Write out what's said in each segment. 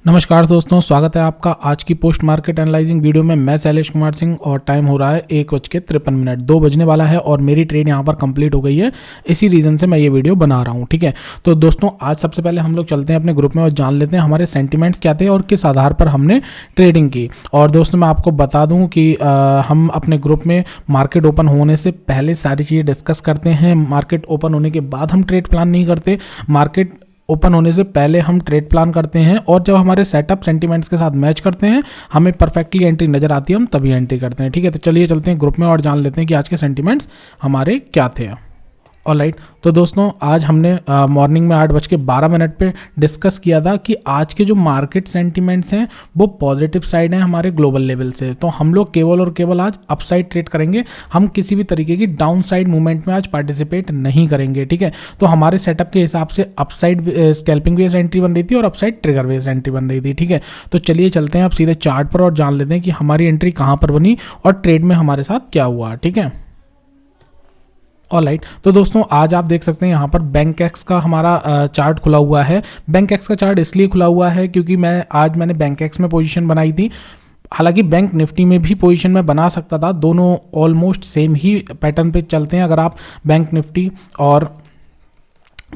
नमस्कार दोस्तों, स्वागत है आपका आज की पोस्ट मार्केट एनालाइजिंग वीडियो में। मैं शैलेश कुमार सिंह और टाइम हो रहा है 1:53, 2 बजने वाला है और मेरी ट्रेड यहाँ पर कंप्लीट हो गई है। इसी रीज़न से मैं ये वीडियो बना रहा हूँ। ठीक है, तो दोस्तों आज सबसे पहले हम लोग चलते हैं अपने ग्रुप में और जान लेते हैं हमारे सेंटिमेंट्स क्या थे और किस आधार पर हमने ट्रेडिंग की। और दोस्तों मैं आपको बता दूँ कि हम अपने ग्रुप में मार्केट ओपन होने से पहले सारी चीज़ें डिस्कस करते हैं। मार्केट ओपन होने के बाद हम ट्रेड प्लान नहीं करते, मार्केट ओपन होने से पहले हम ट्रेड प्लान करते हैं और जब हमारे सेटअप सेंटिमेंट्स के साथ मैच करते हैं, हमें परफेक्टली एंट्री नज़र आती है, हम तभी एंट्री करते हैं। ठीक है, तो चलिए चलते हैं ग्रुप में और जान लेते हैं कि आज के सेंटिमेंट्स हमारे क्या थे। ऑलराइट, तो दोस्तों आज हमने मॉर्निंग में 8:12 पे डिस्कस किया था कि आज के जो मार्केट सेंटिमेंट्स हैं वो पॉजिटिव साइड हैं हमारे ग्लोबल लेवल से। तो हम लोग केवल और केवल आज अपसाइड ट्रेड करेंगे, हम किसी भी तरीके की डाउन साइड मूवमेंट में आज पार्टिसिपेट नहीं करेंगे। ठीक है, तो हमारे सेटअप के हिसाब से अपसाइड स्कैल्पिंग बेस एंट्री बन रही थी और अपसाइड ट्रिगर बेस एंट्री बन रही थी। ठीक है, तो चलिए चलते हैं अब सीधे चार्ट पर और जान लेते हैं कि हमारी एंट्री कहाँ पर बनी और ट्रेड में हमारे साथ क्या हुआ। ठीक है, ऑलराइट, तो दोस्तों आज आप देख सकते हैं यहाँ पर बैंक एक्स का हमारा चार्ट खुला हुआ है। बैंक एक्स का चार्ट इसलिए खुला हुआ है क्योंकि मैंने बैंक एक्स में पोजीशन बनाई थी। हालांकि बैंक निफ्टी में भी पोजीशन में बना सकता था, दोनों ऑलमोस्ट सेम ही पैटर्न पे चलते हैं। अगर आप बैंक निफ्टी और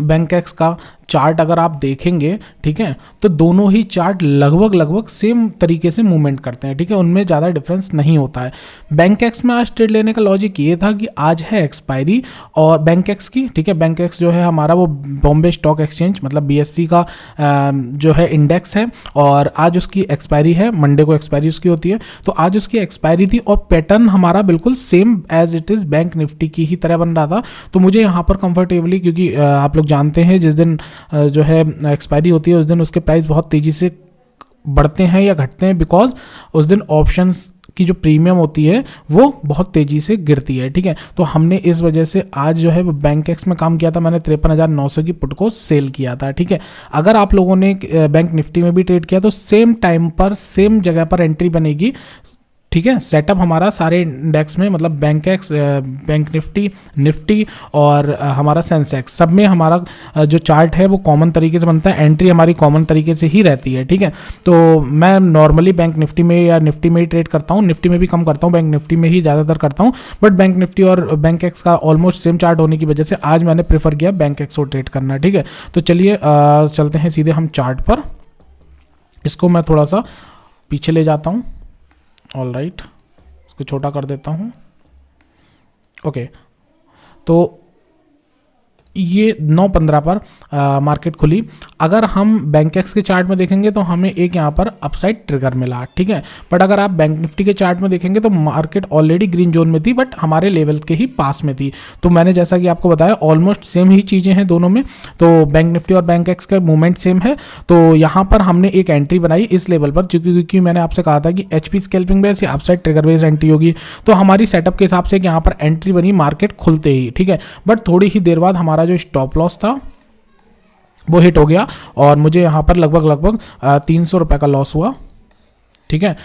बैंक एक्स का चार्ट अगर आप देखेंगे, ठीक है, तो दोनों ही चार्ट लगभग सेम तरीके से मूवमेंट करते हैं। ठीक है, उनमें ज़्यादा डिफरेंस नहीं होता है। बैंक एक्स में आज ट्रेड लेने का लॉजिक ये था कि आज है एक्सपायरी और बैंक एक्स की। ठीक है, बैंक एक्स जो है हमारा वो बॉम्बे स्टॉक एक्सचेंज मतलब BSE का जो है इंडेक्स है और आज उसकी एक्सपायरी है, मंडे को एक्सपायरी उसकी होती है। तो आज उसकी एक्सपायरी थी और पैटर्न हमारा बिल्कुल same as it is bank Nifty की ही तरह बन रहा था। तो मुझे यहाँ पर कंफर्टेबली, क्योंकि आप लोग जानते हैं जिस दिन जो है एक्सपायरी होती है उस दिन उसके प्राइस बहुत तेज़ी से बढ़ते हैं या घटते हैं, बिकॉज उस दिन ऑप्शंस की जो प्रीमियम होती है वो बहुत तेज़ी से गिरती है। ठीक है, तो हमने इस वजह से आज जो है बैंक एक्स में काम किया था। मैंने 53,900 की पुट को सेल किया था। ठीक है, अगर आप लोगों ने बैंक निफ्टी में भी ट्रेड किया तो सेम टाइम पर सेम जगह पर एंट्री बनेगी। ठीक है, सेटअप हमारा सारे इंडेक्स में मतलब बैंक एक्स, बैंक निफ्टी और हमारा सेंसेक्स सब में हमारा जो चार्ट है वो कॉमन तरीके से बनता है, एंट्री हमारी कॉमन तरीके से ही रहती है। ठीक है, तो मैं नॉर्मली बैंक निफ्टी में या निफ्टी में ही ट्रेड करता हूँ, निफ्टी में भी कम करता हूँ, बैंक निफ्टी में ही ज़्यादातर करता हूँ। बट बैंक निफ्टी और बैंक एक्स का ऑलमोस्ट सेम चार्ट होने की वजह से आज मैंने प्रेफर किया बैंक एक्स को ट्रेड करना। ठीक है, तो चलिए चलते हैं सीधे हम चार्ट पर। इसको मैं थोड़ा सा पीछे ले जाता हूँ। ऑल राइट, इसको छोटा कर देता हूँ। ओके, तो ये 9:15 पर मार्केट खुली। अगर हम बैंक एक्स के चार्ट में देखेंगे तो हमें एक यहाँ पर अपसाइड ट्रिगर मिला। ठीक है, बट अगर आप बैंक निफ्टी के चार्ट में देखेंगे तो मार्केट ऑलरेडी ग्रीन जोन में थी बट हमारे लेवल के ही पास में थी। तो मैंने जैसा कि आपको बताया ऑलमोस्ट सेम ही चीज़ें हैं दोनों में। तो बैंक निफ्टी और बैंक एक्स का मूवमेंट सेम है। तो यहाँ पर हमने एक एंट्री बनाई इस लेवल पर, क्योंकि मैंने आपसे कहा था कि HP स्कैल्पिंग बेस या अपसाइड ट्रिगर बेस एंट्री होगी। तो हमारी सेटअप के हिसाब से यहाँ पर एंट्री बनी मार्केट खुलते ही। ठीक है, बट थोड़ी ही देर बाद हमारा जो स्टॉप लॉस था वो हिट हो गया और मुझे यहाँ पर लगभग 300 रुपये का लॉस हुआ। ठीक है,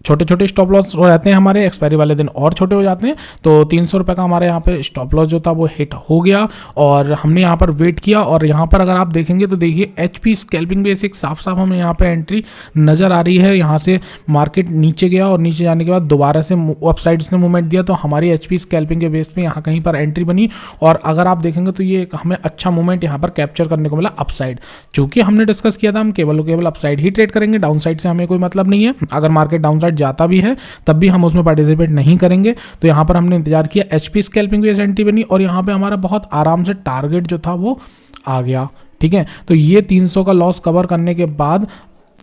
छोटे छोटे स्टॉप लॉस हो जाते हैं हमारे, एक्सपायरी वाले दिन और छोटे हो जाते हैं। तो 300 रुपये का हमारे यहाँ पे स्टॉप लॉस जो था वो हिट हो गया और हमने यहाँ पर वेट किया। और यहाँ पर अगर आप देखेंगे तो देखिए HP स्कैल्पिंग बेस एक साफ हमें यहाँ पे एंट्री नज़र आ रही है। यहाँ से मार्केट नीचे गया और नीचे जाने के बाद दोबारा से अपसाइड ने मूवमेंट दिया, तो हमारी HP स्कैल्पिंग के बेस पे यहाँ कहीं पर एंट्री बनी। और अगर आप देखेंगे तो ये हमें अच्छा मूवमेंट यहाँ पर कैप्चर करने को मिला अपसाइड। चूँकि हमने डिस्कस किया था हम केवल अपसाइड ही ट्रेड करेंगे, डाउन साइड से हमें कोई मतलब नहीं है। अगर मार्केट डाउन साइड जाता भी है तब भी हम उसमें पार्टिसिपेट नहीं करेंगे। तो यहाँ पर हमने इंतजार किया, HP स्कैल्पिंग बेस एंट्री बनी और यहाँ पे हमारा बहुत आराम से टारगेट जो था वो आ गया। ठीक है, तो ये 300 का लॉस कवर करने के बाद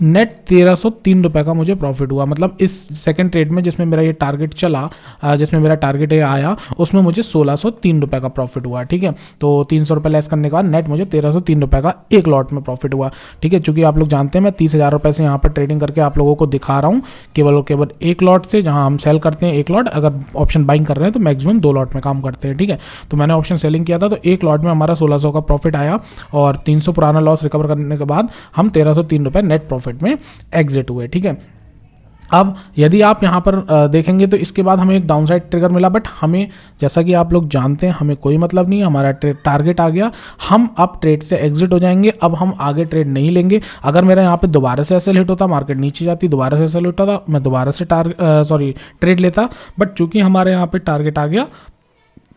नेट 1303 रुपये का मुझे प्रॉफिट हुआ। मतलब इस सेकंड ट्रेड में जिसमें मेरा ये टारगेट चला, जिसमें मेरा टारगेट ये आया, उसमें मुझे 1603 रुपये का प्रॉफिट हुआ। ठीक है, तो 300 रुपये लेस करने के बाद नेट मुझे 1303 रुपये का एक लॉट में प्रॉफिट हुआ। ठीक है, चूँकि आप लोग जानते हैं मैं 30,000 रुपये से यहाँ पर ट्रेडिंग करके आप लोगों को दिखा रहा हूँ केवल और केवल एक लॉट से, जहाँ हम सेल करते हैं एक लॉट। अगर ऑप्शन बाइंग कर रहे हैं तो मैक्सिमम 2 लॉट में काम करते हैं। ठीक है, तो मैंने ऑप्शन सेलिंग किया था तो एक लॉट में हमारा 1600 का प्रॉफिट आया और 300 पुराना लॉस रिकवर करने के बाद हम 1303 रुपये नेट प्रॉफिट में एग्जिट हुए। ठीक है, अब यदि आप यहाँ पर देखेंगे तो इसके बाद हमें एक डाउनसाइड ट्रिगर मिला, बट हमें जैसा कि आप लोग जानते हैं हमें कोई मतलब नहीं, हमारा टारगेट आ गया, हम अब ट्रेड से एग्जिट हो जाएंगे। अब हम आगे ट्रेड नहीं लेंगे। अगर मेरा यहाँ पे दोबारा से एसएल हिट होता, मार्केट नीचे जाती, दोबारा से एसएल हिट होता, मैं दोबारा से ट्रेड लेता, बट चूंकि हमारे यहाँ पे टारगेट आ गया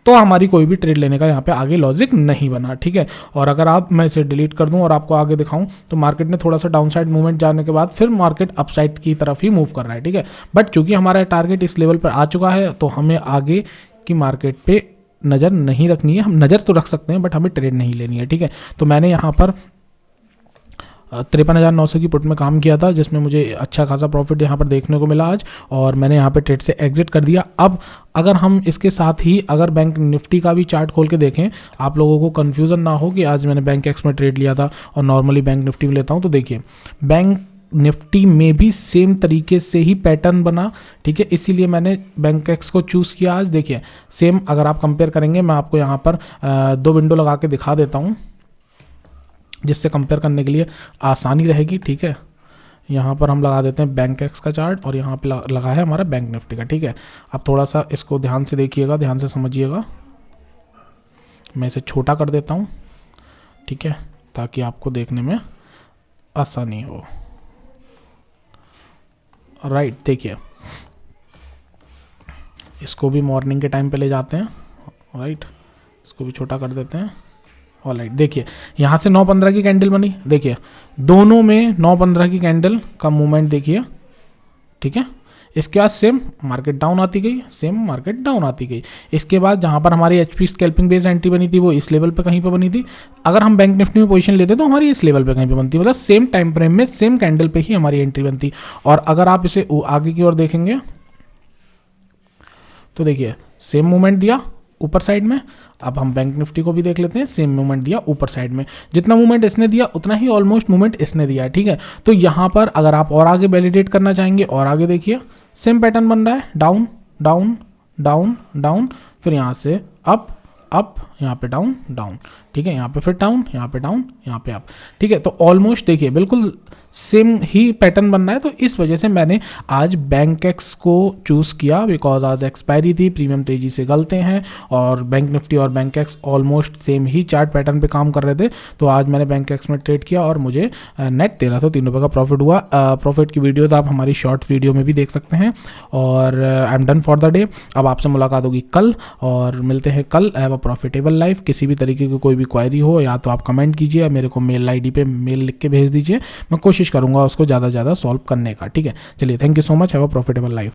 तो हमारी कोई भी ट्रेड लेने का यहाँ पे आगे लॉजिक नहीं बना, ठीक है। और अगर मैं इसे डिलीट कर दूं और आपको आगे दिखाऊं तो मार्केट ने थोड़ा सा डाउनसाइड मूवमेंट जाने के बाद फिर मार्केट अपसाइड की तरफ ही मूव कर रहा है, ठीक है। बट चूंकि हमारा टारगेट इस लेवल पर आ चुका है तो हमें आगे की मार्केट पे नज़र नहीं रखनी है। हम नज़र तो रख सकते हैं बट हमें ट्रेड नहीं लेनी है, ठीक है। तो मैंने यहाँ पर 53,900 की पुट में काम किया था, जिसमें मुझे अच्छा खासा प्रॉफिट यहाँ पर देखने को मिला आज, और मैंने यहाँ पे ट्रेड से एग्जिट कर दिया। अब अगर हम इसके साथ ही अगर बैंक निफ्टी का भी चार्ट खोल के देखें, आप लोगों को कन्फ्यूज़न ना हो कि आज मैंने बैंक एक्स में ट्रेड लिया था और नॉर्मली बैंक निफ्टी में लेता हूँ, तो देखिए बैंक निफ्टी में भी सेम तरीके से ही पैटर्न बना, ठीक है। इसीलिए मैंने बैंक एक्स को चूज़ किया आज। देखिए सेम अगर आप कंपेयर करेंगे, मैं आपको यहाँ पर 2 विंडो लगा के दिखा देता हूँ जिससे कंपेयर करने के लिए आसानी रहेगी, ठीक है। यहाँ पर हम लगा देते हैं बैंक एक्स का चार्ट और यहाँ पे लगा है हमारा बैंक निफ्टी का, ठीक है। अब थोड़ा सा इसको ध्यान से देखिएगा, ध्यान से समझिएगा। मैं इसे छोटा कर देता हूँ, ठीक है, ताकि आपको देखने में आसानी हो। राइट, देखिए इसको भी मॉर्निंग के टाइम पे ले जाते हैं, राइट, इसको भी छोटा कर देते हैं। ऑलराइट, देखिए यहाँ से 9:15 की कैंडल बनी, देखिए दोनों में 9:15 की कैंडल का मूवमेंट देखिए, ठीक है। इसके बाद सेम मार्केट डाउन आती गई, सेम मार्केट डाउन आती गई। इसके बाद जहाँ पर हमारी एचपी स्कैल्पिंग बेस्ड एंट्री बनी थी वो इस लेवल पे कहीं पे बनी थी। अगर हम बैंक निफ्टी में पोजीशन लेते तो हमारी इस लेवल पे कहीं पे बनती, मतलब सेम टाइम फ्रेम में सेम कैंडल पे ही हमारी एंट्री बनती। और अगर आप इसे आगे की ओर देखेंगे तो देखिए सेम मूवमेंट दिया ऊपर साइड में। अब हम बैंक निफ्टी को भी देख लेते हैं, सेम मूवमेंट दिया ऊपर साइड में। जितना मूवमेंट इसने दिया उतना ही ऑलमोस्ट मूवमेंट इसने दिया है, ठीक है। तो यहाँ पर अगर आप और आगे वैलिडेट करना चाहेंगे और आगे देखिए सेम पैटर्न बन रहा है, डाउन डाउन डाउन डाउन, फिर यहाँ से अप अप, यहाँ पे डाउन डाउन, ठीक है, यहाँ पे फिर डाउन, यहाँ पे डाउन, यहाँ पे अप, ठीक है। तो ऑलमोस्ट देखिए बिल्कुल सेम ही पैटर्न बन रहा है। तो इस वजह से मैंने आज बैंक एक्स को चूज़ किया, बिकॉज आज एक्सपायरी थी, प्रीमियम तेजी से गलते हैं और बैंक निफ्टी और बैंक एक्स ऑलमोस्ट सेम ही चार्ट पैटर्न पे काम कर रहे थे। तो आज मैंने बैंक एक्स में ट्रेड किया और मुझे नेट 1303 रुपये का प्रॉफिट हुआ। प्रॉफिट की वीडियोज आप हमारी शॉर्ट वीडियो में भी देख सकते हैं। और I am done for the day. अब आपसे मुलाकात होगी कल और मिलते हैं कल। Have a profitable life. किसी भी तरीके की कोई भी क्वायरी हो या तो आप कमेंट कीजिए या मेरे को मेल आईडी पे मेल लिख के भेज दीजिए, मैं कोशिश करूंगा उसको ज़्यादा से ज़्यादा सॉल्व करने का, ठीक है। चलिए, thank you so much. Have a profitable life.